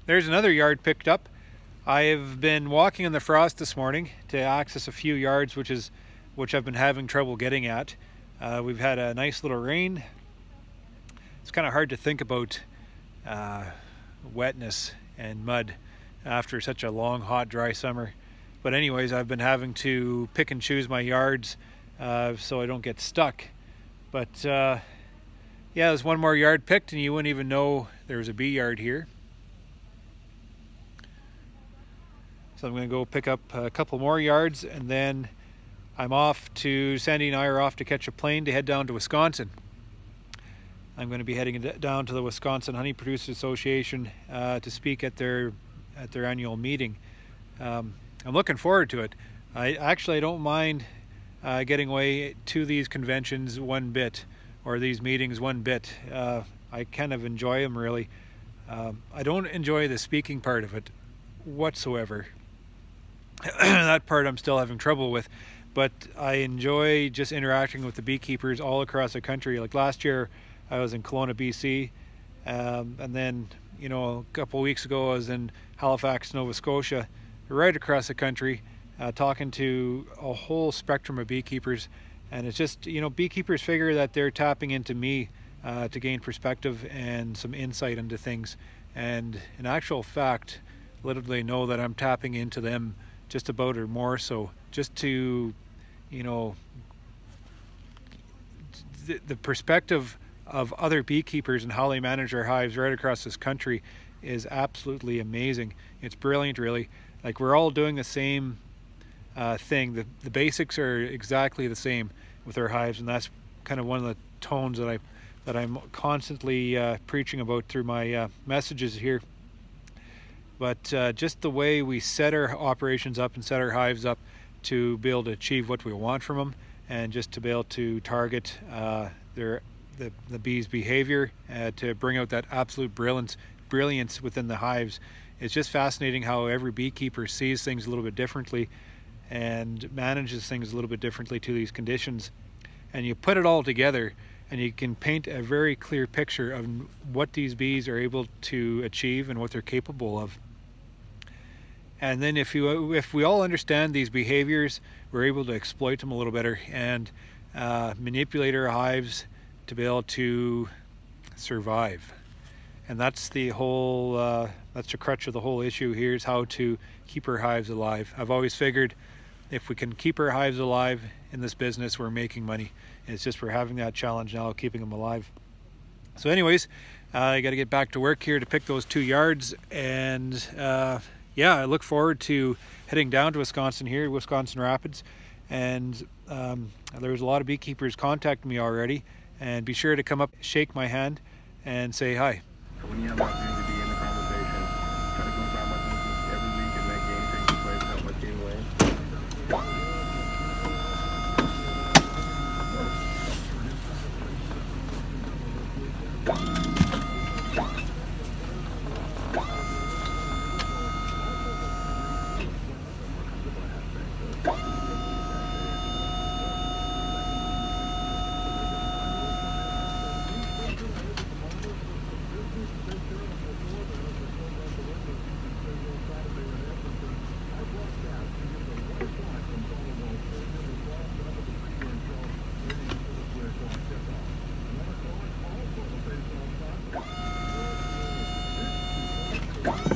There's another yard picked up. I've been walking in the frost this morning to access a few yards, which I've been having trouble getting at. We've had a nice little rain. It's kind of hard to think about wetness and mud after such a long, hot, dry summer. But anyways, I've been having to pick and choose my yards so I don't get stuck. But yeah, there's one more yard picked and you wouldn't even know there was a bee yard here. So I'm going to go pick up a couple more yards, and then I'm off to, Sandy and I are off to catch a plane to head down to Wisconsin. I'm going to be heading down to the Wisconsin Honey Producers Association to speak at their annual meeting. I'm looking forward to it. I don't mind getting away to these conventions one bit, or these meetings one bit. I kind of enjoy them, really. I don't enjoy the speaking part of it whatsoever. That part I'm still having trouble with, but I enjoy just interacting with the beekeepers all across the country. Like last year I was in Kelowna, BC, and then, you know, a couple of weeks ago I was in Halifax, Nova Scotia, right across the country, talking to a whole spectrum of beekeepers. And it's just, you know, beekeepers figure that they're tapping into me to gain perspective and some insight into things, and in actual fact, little do they know that I'm tapping into them just about, or more so, just to, you know, the perspective of other beekeepers and how they manage their hives right across this country is absolutely amazing. It's brilliant, really. Like, we're all doing the same thing. The basics are exactly the same with our hives, and that's kind of one of the tones that I'm constantly preaching about through my messages here. But just the way we set our operations up and set our hives up to be able to achieve what we want from them, and just to be able to target the bees' behavior, to bring out that absolute brilliance within the hives. It's just fascinating how every beekeeper sees things a little bit differently and manages things a little bit differently to these conditions. And you put it all together and you can paint a very clear picture of what these bees are able to achieve and what they're capable of. And then if we all understand these behaviors, we're able to exploit them a little better and manipulate our hives to be able to survive. And that's the whole, that's the crutch of the whole issue here, is how to keep our hives alive. I've always figured if we can keep our hives alive in this business, we're making money. It's just we're having that challenge now of keeping them alive. So anyways, I got to get back to work here to pick those 2 yards, and yeah, I look forward to heading down to Wisconsin here, Wisconsin Rapids, and there's a lot of beekeepers contacting me already, and be sure to come up, shake my hand, and say hi. When you have an opportunity to be in the conversation, try to go down my business every week and make game things play to help my team win. Go.